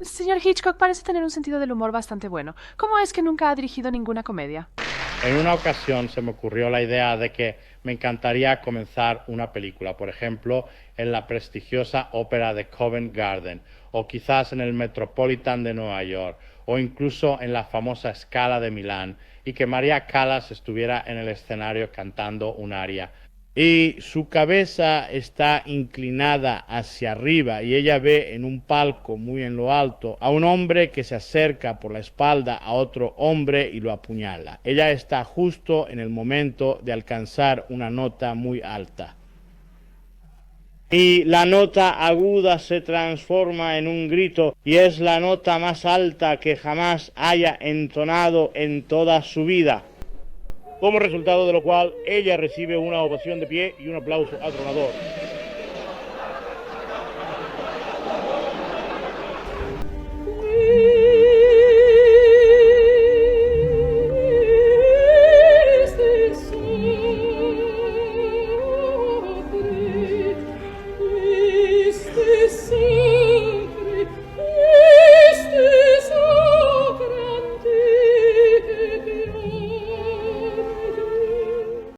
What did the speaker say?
Señor Hitchcock parece tener un sentido del humor bastante bueno. ¿Cómo es que nunca ha dirigido ninguna comedia? En una ocasión se me ocurrió la idea de que me encantaría comenzar una película, por ejemplo, en la prestigiosa ópera de Covent Garden, o quizás en el Metropolitan de Nueva York, o incluso en la famosa Scala de Milán, y que María Callas estuviera en el escenario cantando un aria. Y su cabeza está inclinada hacia arriba y ella ve en un palco muy en lo alto a un hombre que se acerca por la espalda a otro hombre y lo apuñala. Ella está justo en el momento de alcanzar una nota muy alta. Y la nota aguda se transforma en un grito y es la nota más alta que jamás haya entonado en toda su vida, como resultado de lo cual ella recibe una ovación de pie y un aplauso atronador.